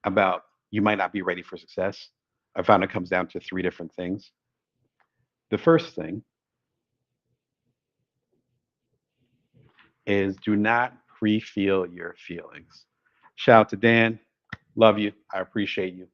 about you might not be ready for success, I found it comes down to three different things. The first thing is do not pre-feel your feelings. Shout out to Dan. Love you. I appreciate you.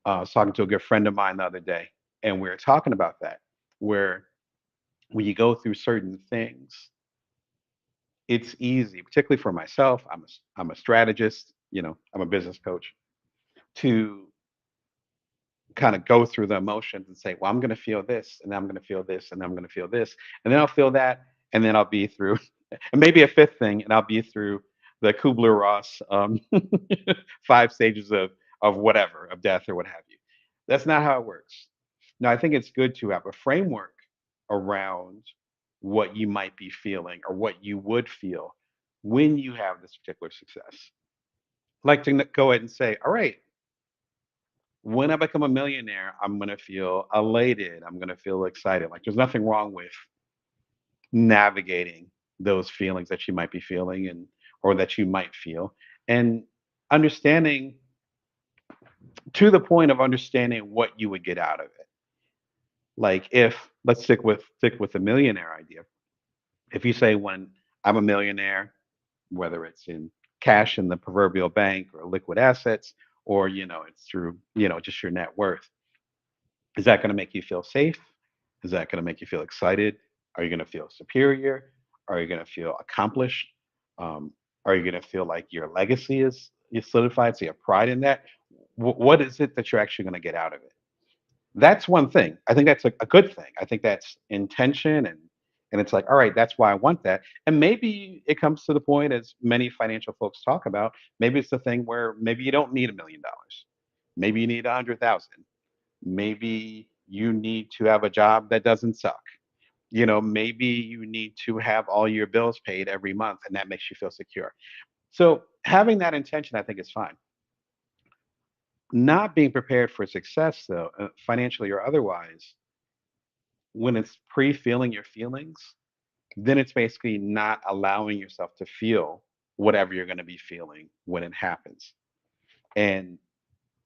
I was talking to a good friend of mine the other day, and we were talking about that, where when you go through certain things, it's easy, particularly for myself. I'm a strategist, I'm a business coach, to kind of go through the emotions and say, well, I'm going to feel this, and I'm going to feel this, and I'm going to feel this, and then I'll feel that, and then I'll be through, and maybe a fifth thing, and I'll be through the Kubler Ross 5 stages of whatever, of death or what have you. That's not how it works. Now, I think it's good to have a framework around what you might be feeling or what you would feel when you have this particular success. Like to go ahead and say, all right, when I become a millionaire, I'm going to feel elated. I'm going to feel excited. Like there's nothing wrong with navigating those feelings that you might be feeling and or that you might feel and understanding to the point of understanding what you would get out of it. Like if let's stick with the millionaire idea. If you say when I'm a millionaire, whether it's in cash in the proverbial bank or liquid assets, or it's through just your net worth, is that going to make you feel safe? Is that going to make you feel excited? Are you going to feel superior? Are you going to feel accomplished? Um, are you going to feel like your legacy is solidified? So you have pride in that. What is it that you're actually going to get out of it? That's one thing. I think that's a good thing. I think that's intention and it's like, all right, that's why I want that. And maybe it comes to the point as many financial folks talk about, maybe it's the thing where maybe you don't need $1 million. Maybe you need 100,000. Maybe you need to have a job that doesn't suck. Maybe you need to have all your bills paid every month and that makes you feel secure. So having that intention, I think is fine. Not being prepared for success, though, financially or otherwise, when it's pre-feeling your feelings, then it's basically not allowing yourself to feel whatever you're going to be feeling when it happens. And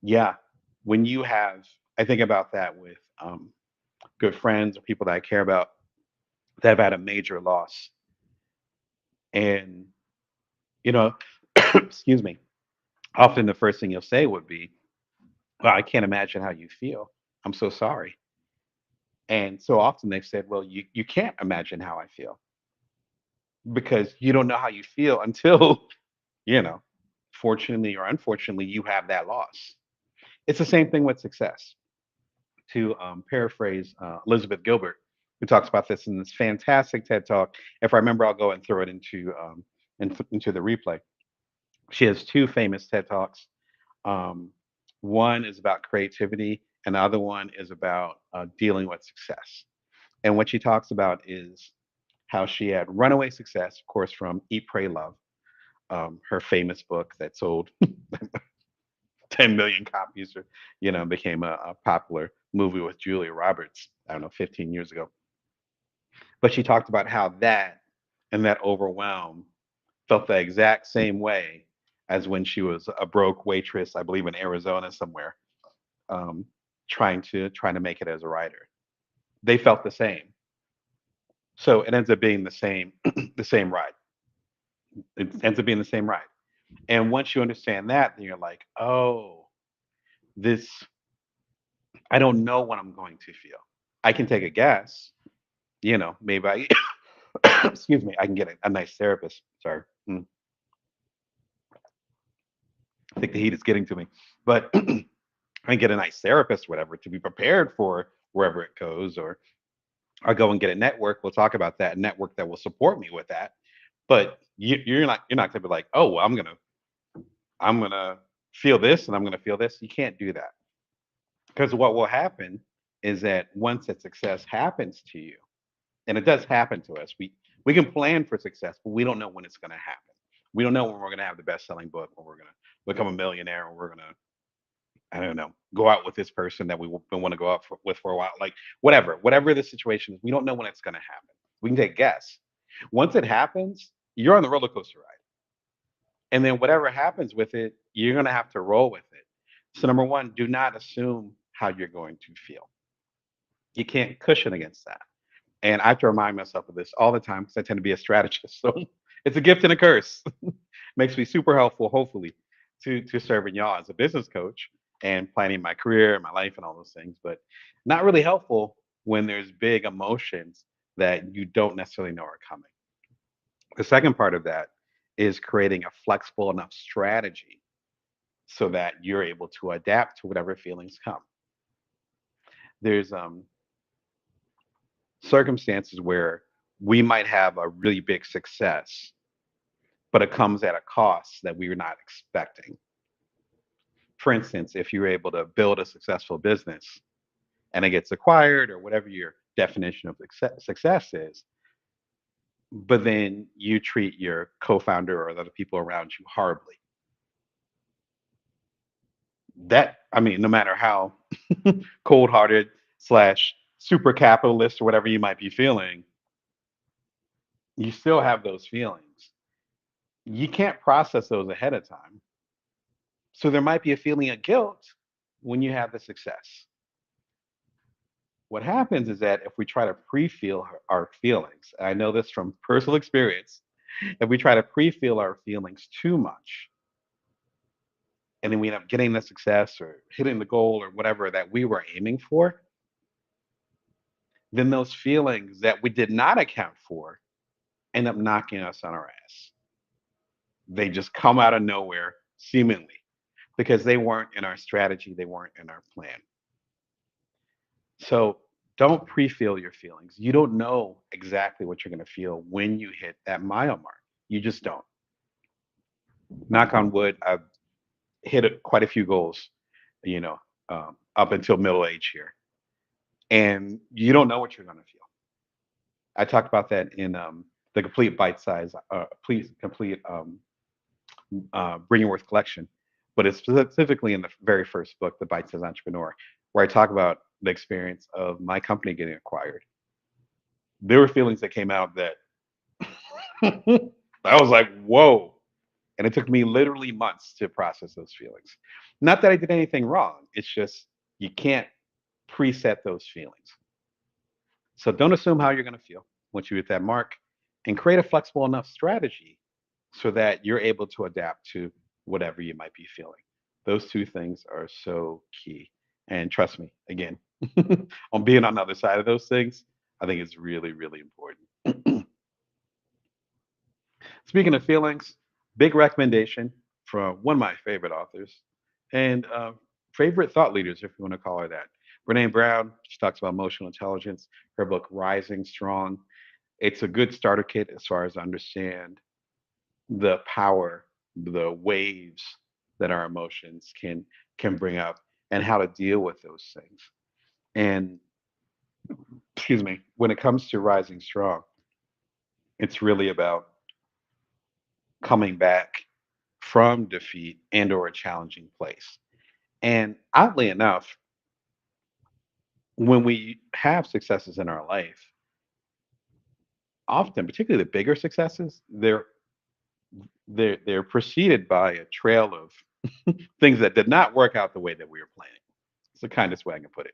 yeah, when you have, I think about that with good friends or people that I care about that have had a major loss. And, you know, excuse me, often the first thing you'll say would be, well, I can't imagine how you feel. I'm so sorry. And so often they've said, well, you can't imagine how I feel because you don't know how you feel until, you know, fortunately or unfortunately, you have that loss. It's the same thing with success. To paraphrase Elizabeth Gilbert, who talks about this in this fantastic TED talk. If I remember, I'll go and throw it into the replay. She has two famous TED talks. Um, one is about creativity, and the other one is about dealing with success. And what she talks about is how she had runaway success, of course, from Eat, Pray, Love, her famous book that sold 10 million copies, or became a popular movie with Julia Roberts. I don't know, 15 years ago. But she talked about how that and that overwhelm felt the exact same way as when she was a broke waitress, I believe in Arizona somewhere, um, trying to make it as a writer. They felt the same. So it ends up being the same the same ride. It ends up being the same ride. And once you understand that, then you're like, oh, this I don't know what I'm going to feel. I can take a guess, maybe excuse me, I can get a nice therapist. Sorry. I think the heat is getting to me. But I can get a nice therapist, whatever, to be prepared for wherever it goes, or I'll go and get a network. We'll talk about that network that will support me with that. But you're not gonna be like, oh, well, I'm gonna feel this and I'm gonna feel this. You can't do that because what will happen is that once that success happens to you, and it does happen to us, we can plan for success, but we don't know when it's gonna happen. We don't know when we're gonna have the best selling book, when we're gonna become a millionaire, or we're gonna I don't know, go out with this person that we've been want to go out with for a while. Like whatever the situation is, we don't know when it's going to happen. We can take a guess. Once it happens, you're on the roller coaster ride. And then whatever happens with it, you're going to have to roll with it. So, number one, do not assume how you're going to feel. You can't cushion against that. And I have to remind myself of this all the time because I tend to be a strategist. So it's a gift and a curse. Makes me super helpful, hopefully, to serving y'all as a business coach and planning my career, my life, and all those things. But not really helpful when there's big emotions that you don't necessarily know are coming. The second part of that is creating a flexible enough strategy so that you're able to adapt to whatever feelings come. There's circumstances where we might have a really big success, but it comes at a cost that we were not expecting. For instance, if you're able to build a successful business and it gets acquired or whatever your definition of success is, but then you treat your co-founder or the other people around you horribly. That, I mean, no matter how cold-hearted slash super capitalist or whatever you might be feeling, you still have those feelings. You can't process those ahead of time. So there might be a feeling of guilt when you have the success. What happens is that if we try to pre-feel our feelings, and I know this from personal experience, if we try to pre-feel our feelings too much, and then we end up getting the success or hitting the goal or whatever that we were aiming for, then those feelings that we did not account for end up knocking us on our ass. They just come out of nowhere, seemingly, because they weren't in our strategy, they weren't in our plan. So don't pre-feel your feelings. You don't know exactly what you're going to feel when you hit that mile mark. You just don't. Knock on wood, I've hit quite a few goals, you know, up until middle age here, and you don't know what you're going to feel. I talked about that in the complete bite size, please complete Bring Your Worth collection, but it's specifically in the very first book, The Bite Size Entrepreneur, where I talk about the experience of my company getting acquired. There were feelings that came out that I was like, whoa. And it took me literally months to process those feelings. Not that I did anything wrong. It's just you can't preset those feelings. So don't assume how you're going to feel once you hit that mark and create a flexible enough strategy so that you're able to adapt to whatever you might be feeling. Those two things are so key. And trust me, again, on being on the other side of those things, I think it's really, really important. Speaking of feelings, big recommendation from one of my favorite authors and favorite thought leaders, if you want to call her that. Brene Brown, she talks about emotional intelligence. Her book, Rising Strong. It's a good starter kit as far as I understand the power, the waves that our emotions can bring up and how to deal with those things. And excuse me, when it comes to Rising Strong, it's really about coming back from defeat and or a challenging place. And oddly enough, when we have successes in our life, often, particularly the bigger successes, they're preceded by a trail of things that did not work out the way that we were planning. It's the kindest way I can put it.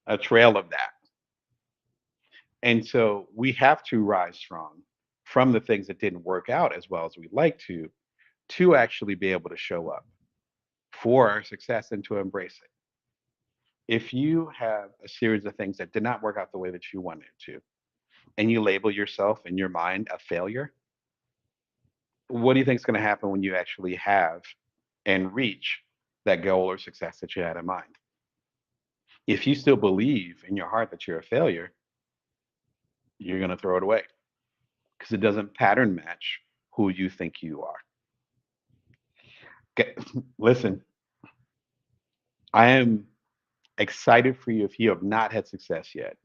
A trail of that. And so we have to rise strong from the things that didn't work out as well as we'd like to actually be able to show up for our success and to embrace it. If you have a series of things that did not work out the way that you wanted it to, and you label yourself in your mind a failure, what do you think is going to happen when you actually have and reach that goal or success that you had in mind? If you still believe in your heart that you're a failure, you're going to throw it away because it doesn't pattern match who you think you are. Okay, listen, I am excited for you if you have not had success yet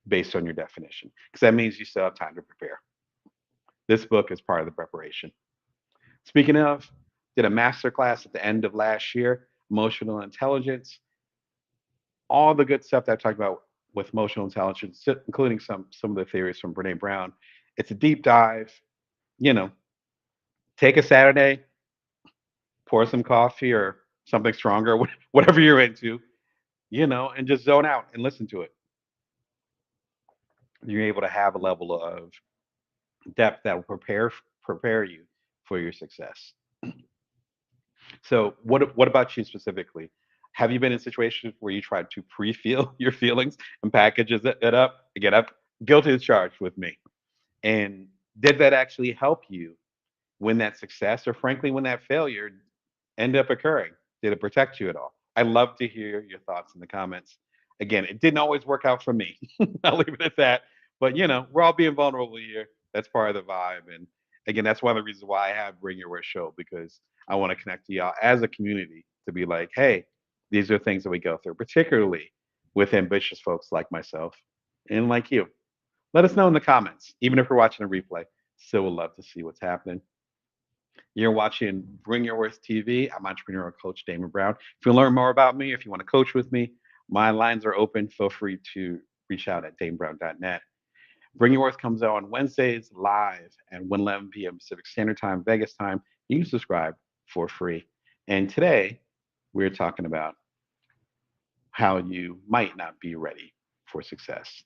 based on your definition, because that means you still have time to prepare. This book is part of the preparation. Speaking of, did a master class at the end of last year, emotional intelligence, all the good stuff that I talked about with emotional intelligence, including some of the theories from Brene Brown. It's a deep dive. You know, take a Saturday, pour some coffee or something stronger, whatever you're into, and just zone out and listen to it. You're able to have a level of depth that will prepare you for your success. So, what about you specifically? Have you been in situations where you tried to pre-feel your feelings and packages it up? Again, I'm guilty as charged with me. And did that actually help you when that success or frankly when that failure ended up occurring? Did it protect you at all? I love to hear your thoughts in the comments. Again, it didn't always work out for me. I'll leave it at that. But we're all being vulnerable here. That's part of the vibe. And again, that's one of the reasons why I have Bring Your Worst Show, because I want to connect to y'all as a community to be like, hey, these are things that we go through, particularly with ambitious folks like myself and like you. Let us know in the comments, even if you're watching a replay. Still would love to see what's happening. You're watching Bring Your Worth TV. I'm entrepreneurial coach Damon Brown. If you want to learn more about me, if you want to coach with me, my lines are open. Feel free to reach out at damebrown.net. Bring Your Worth comes out on Wednesdays live at 1:11 p.m. Pacific Standard Time, Vegas time. You can subscribe for free. And today, we're talking about how you might not be ready for success.